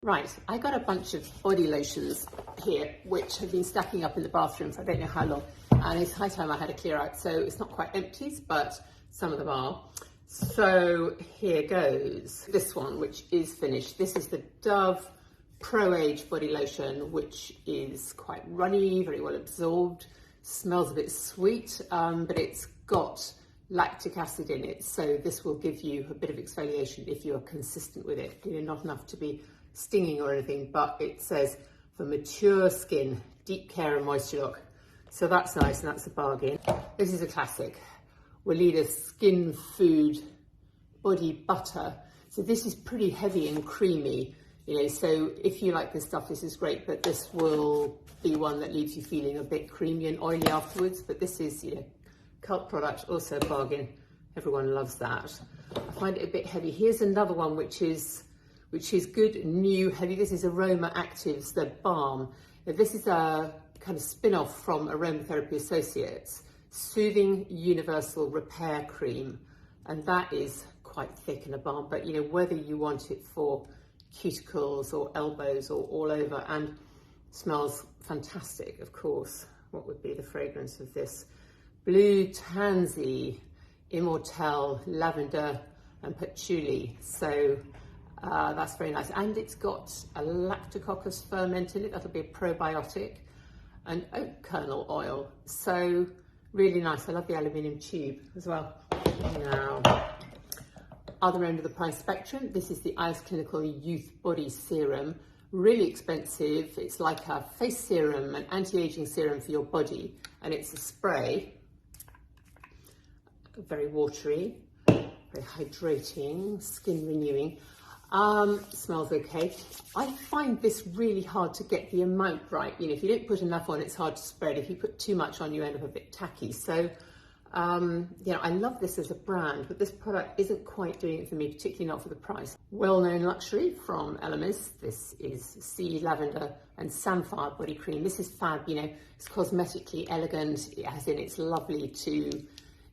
Right, I got a bunch of body lotions here, which have been stacking up in the bathroom for I don't know how long. And it's high time I had a clear out. So it's not quite empties, but some of them are. So here goes. This one, which is finished. This is the Dove Pro Age body lotion, which is quite runny, very well absorbed, smells a bit sweet, but it's got lactic acid in it. So this will give you a bit of exfoliation if you are consistent with it. You know, not enough to be stinging or anything, but it says for mature skin, deep care and moisture lock. So that's nice, and that's a bargain. This is a classic, Weleda SKINFOOD body butter. So this is pretty heavy and creamy, you know, so if you like this stuff, this is great, but this will be one that leaves you feeling a bit creamy and oily afterwards. But this is, you know, cult product, also a bargain. Everyone loves that. I find it a bit heavy. Here's another one which is good, new, heavy. This is Aroma Actives, the balm. Now, this is a kind of spin-off from Aromatherapy Associates, Soothing Universal Repair Cream, and that is quite thick in a balm. But you know, whether you want it for cuticles or elbows or all over, and smells fantastic, of course. What would be the fragrance of this? Blue Tansy, Immortelle, Lavender and Patchouli. So that's very nice. And it's got a lactococcus ferment in it. That'll be a probiotic, and oak kernel oil. So really nice. I love the aluminium tube as well. Now, other end of the price spectrum, this is the Eyes Clinical Youth Body Serum. Really expensive. It's like a face serum, an anti-aging serum for your body, and it's a spray. Very watery, very hydrating, skin renewing. Smells okay. I find this really hard to get the amount right. You know, if you don't put enough on, it's hard to spread. If you put too much on, you end up a bit tacky. So, you know, I love this as a brand, but this product isn't quite doing it for me, particularly not for the price. Well-known luxury from Elemis. This is Sea Lavender and Samphire body cream. This is fab. You know, it's cosmetically elegant, as in it's lovely to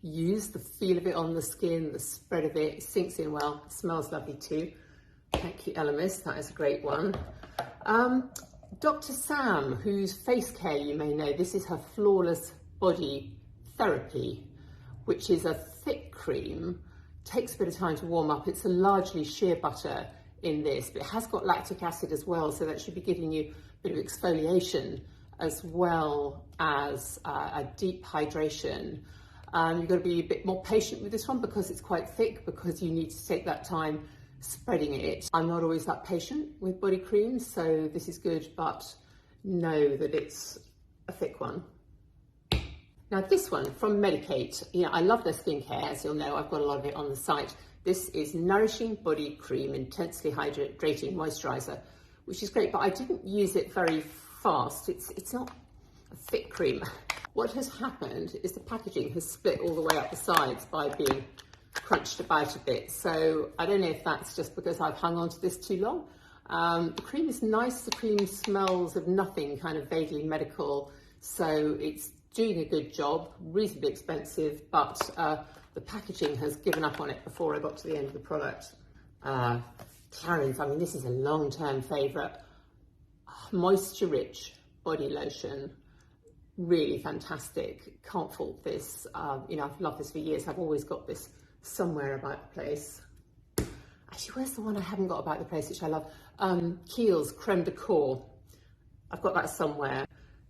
use. The feel of it on the skin, the spread of it sinks in well. It smells lovely too. Thank you, Elemis. That is a great one. Dr. Sam, whose face care you may know, this is her Flawless Body Therapy, which is a thick cream. Takes a bit of time to warm up. It's a largely shea butter in this, but it has got lactic acid as well, so that should be giving you a bit of exfoliation as well as a deep hydration. You've got to be a bit more patient with this one because it's quite thick, because you need to take that time spreading it. I'm not always that patient with body creams, so this is good, but know that it's a thick one. Now this one from Medicate, you know, I love their skincare, as you'll know, I've got a lot of it on the site. This is Nourishing Body Cream Intensely Hydrating Moisturizer, which is great, but I didn't use it very fast. It's not a thick cream. What has happened is the packaging has split all the way up the sides by being crunched about a bit. So I don't know if that's just because I've hung on to this too long. The cream is nice. The cream smells of nothing, kind of vaguely medical. So it's doing a good job, reasonably expensive, but the packaging has given up on it before I got to the end of the product. Clarins, I mean, this is a long-term favorite. Moisture rich body lotion. Really fantastic. Can't fault this. You know, I've loved this for years. I've always got this somewhere about the place. Actually, where's the one I haven't got about the place, which I love? Kiehl's Creme de Corps. I've got that somewhere.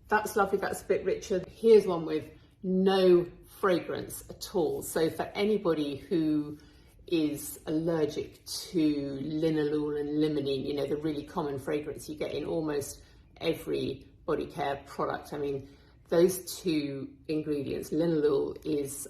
That's lovely. That's a bit richer. Here's one with no fragrance at all. So for anybody who is allergic to linalool and limonene, you know, the really common fragrance you get in almost every body care product. I mean, those two ingredients, linalool is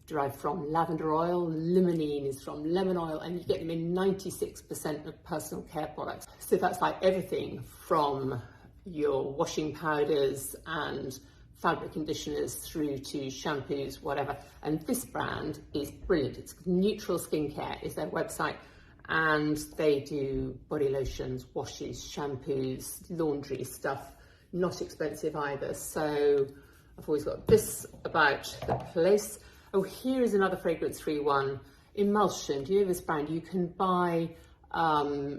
derived from lavender oil, limonene is from lemon oil, and you get them in 96% of personal care products. So that's like everything from your washing powders and fabric conditioners through to shampoos, whatever. And this brand is brilliant. It's Neutral Skincare is their website, and they do body lotions, washes, shampoos, laundry stuff. Not expensive either. So I've always got this about the place. Oh, here is another fragrance-free one. Emulsion. Do you know this brand? You can buy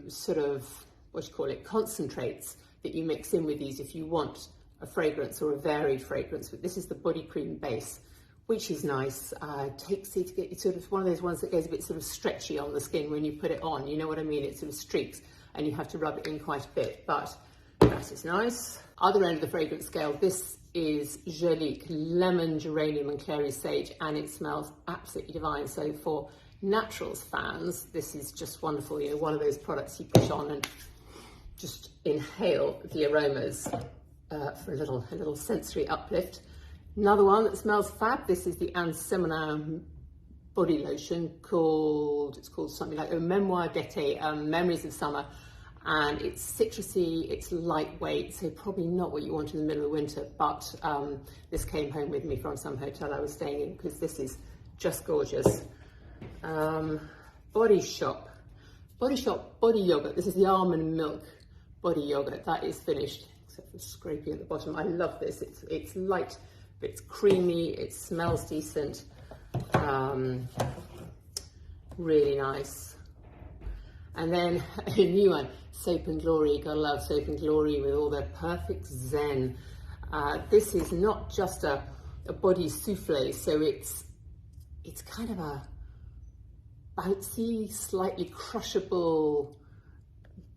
sort of concentrates that you mix in with these if you want a fragrance or a varied fragrance. But this is the body cream base, which is nice. Takes it to get sort of one of those ones that goes a bit sort of stretchy on the skin when you put it on. You know what I mean? It sort of streaks and you have to rub it in quite a bit, but that is nice. Other end of the fragrance scale, this is Jurlique Lemon, Geranium and Clary Sage, and it smells absolutely divine. So for naturals fans, this is just wonderful. You know, one of those products you put on and just inhale the aromas for a little sensory uplift. Another one that smells fab, this is the Semonin body lotion it's called something like Mémoires d'été, Memories of Summer, and it's citrusy, it's lightweight, so probably not what you want in the middle of winter, but this came home with me from some hotel I was staying in because this is just gorgeous. Body Shop Body Yoghurt. This is the almond milk body yoghurt. That is finished, except for scraping at the bottom. I love this. It's light, but it's creamy. It smells decent. Really nice. And then a new one, Soap and Glory. Gotta love Soap and Glory with all their perfect zen. This is not just a body souffle, so it's kind of a bouncy, slightly crushable,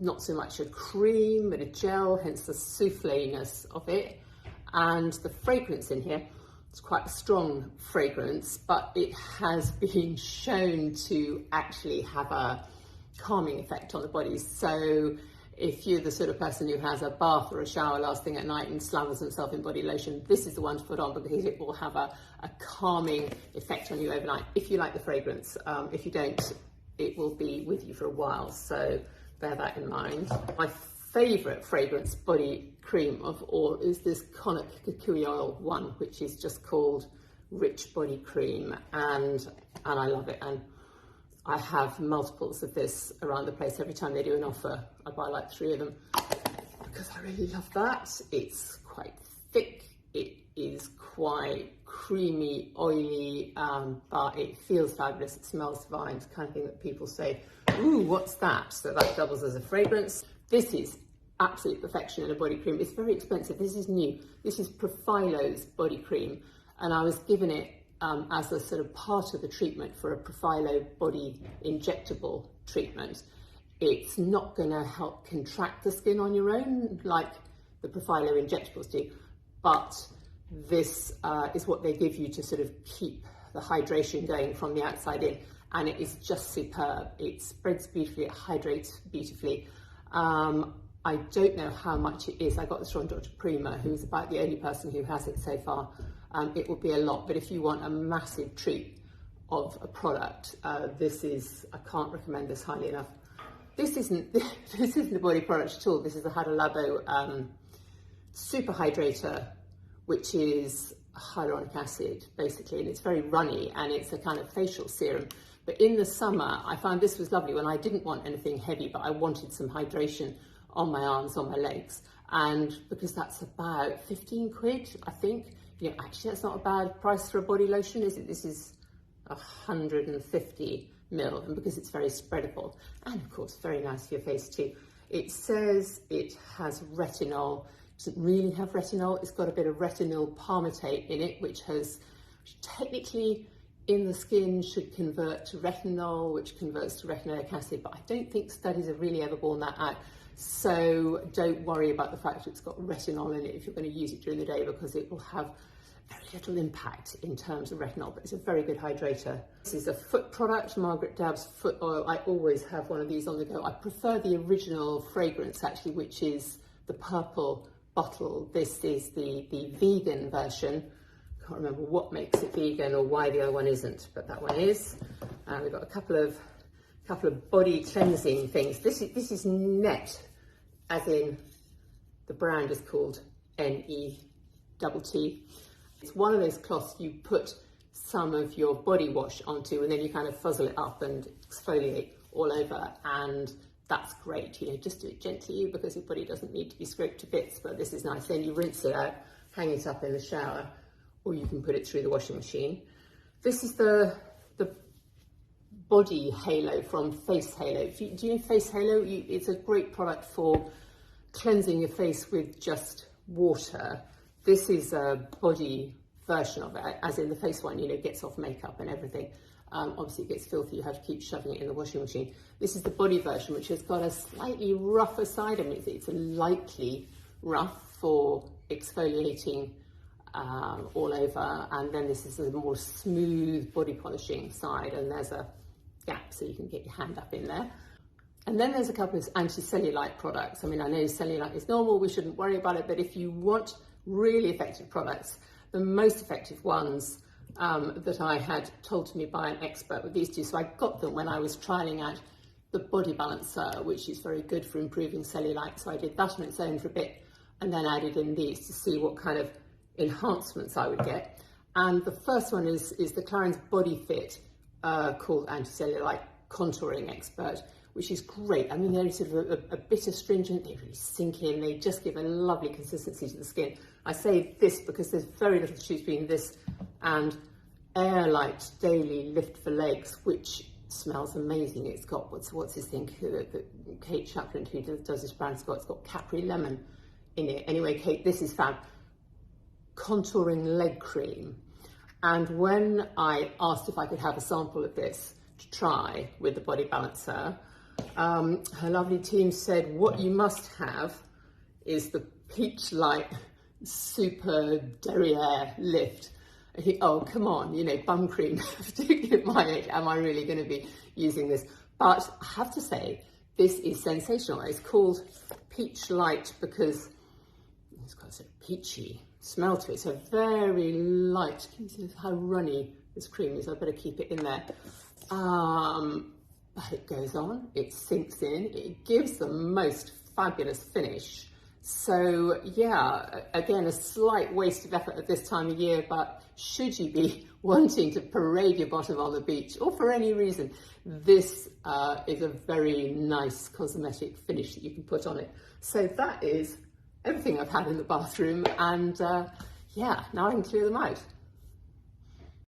not so much a cream, but a gel, hence the souffle-ness of it. And the fragrance in here, it's quite a strong fragrance, but it has been shown to actually have a calming effect on the body. So if you're the sort of person who has a bath or a shower last thing at night and slathers himself in body lotion, this is the one to put on because it will have a calming effect on you overnight, if you like the fragrance. If you don't, it will be with you for a while, so bear that in mind. My favourite fragrance body cream of all is this Connock Kukui oil one, which is just called Rich Body Cream, and I love it. And I have multiples of this around the place. Every time they do an offer, I buy like 3 of them because I really love that. It's quite thick, it is quite creamy, oily, but it feels fabulous, it smells divine. It's the kind of thing that people say, ooh, what's that? So that doubles as a fragrance. This is absolute perfection in a body cream. It's very expensive. This is new. This is Profilo's body cream, and I was given it as a sort of part of the treatment for a Profilo body injectable treatment. It's not going to help contract the skin on your own like the Profilo injectables do, but this is what they give you to sort of keep the hydration going from the outside in, and it is just superb. It spreads beautifully, it hydrates beautifully. I don't know how much it is. I got this from Dr. Prima, who's about the only person who has it so far. It will be a lot, but if you want a massive treat of a product, this is, I can't recommend this highly enough. This isn't a body product at all. This is a Hada Labo super hydrator, which is hyaluronic acid basically, and it's very runny, and it's a kind of facial serum. But in the summer, I found this was lovely when I didn't want anything heavy, but I wanted some hydration on my arms, on my legs. And because that's about 15 quid, I think. You know, actually that's not a bad price for a body lotion, is it? This is 150 ml, and because it's very spreadable, and of course very nice for your face too. It says it has retinol. It doesn't really have retinol. It's got a bit of retinol palmitate in it, which technically in the skin should convert to retinol, which converts to retinoic acid, but I don't think studies have really ever borne that out. So don't worry about the fact that it's got retinol in it if you're going to use it during the day, because it will have very little impact in terms of retinol, but it's a very good hydrator. This is a foot product, Margaret Dabb's foot oil. I always have one of these on the go. I prefer the original fragrance actually, which is the purple bottle. This is the vegan version. Can't remember what makes it vegan or why the other one isn't, but that one is. We've got a couple of body cleansing things. This is Net, as in the brand is called N-E-T-T. It's one of those cloths you put some of your body wash onto, and then you kind of fuzzle it up and exfoliate all over, and that's great. You know, just do it gently because your body doesn't need to be scraped to bits, but this is nice. Then you rinse it out, hang it up in the shower, or you can put it through the washing machine. This is the body halo from Face Halo. Do you know Face Halo? It's a great product for cleansing your face with just water. This is a body version of it, as in the face one, you know, gets off makeup and everything. Obviously it gets filthy, you have to keep shoving it in the washing machine. This is the body version, which has got a slightly rougher side. I mean, it's lightly rough for exfoliating all over, and then this is a more smooth body polishing side, and there's a gap so you can get your hand up in there. And then there's a couple of anti-cellulite products. I mean, I know cellulite is normal, we shouldn't worry about it, but if you want really effective products, the most effective ones that I had told to me by an expert were these two. So I got them when I was trialing out the Body Balancer, which is very good for improving cellulite. So I did that on its own for a bit and then added in these to see what kind of enhancements I would get. And the first one is the Clarins Body Fit called Anti-Cellulite Contouring Expert, which is great. I mean, they're sort of a bit astringent, they really sink in, they just give a lovely consistency to the skin. I say this because there's very little to choose between this and Airlight Daily Lift for Legs, which smells amazing. It's got, what's his thing, Kate Chaplin, who does this brand, it's got Capri Lemon in it. Anyway, Kate, this is fab. Contouring leg cream. And when I asked if I could have a sample of this to try with the Body Balancer, her lovely team said, what you must have is the PEACH-LITE Super Derriere Lift. Oh, come on, you know, bum cream, particularly at my age, am I really going to be using this? But I have to say, this is sensational. It's called PEACH-LITE because it's got a sort of peachy smell to it. So very light. Can you see how runny this cream is? I better keep it in there. But it goes on, it sinks in, it gives the most fabulous finish. So yeah, again, a slight waste of effort at this time of year, but should you be wanting to parade your bottom on the beach or for any reason, this is a very nice cosmetic finish that you can put on it. So that is everything I've had in the bathroom, and yeah, now I can clear them out.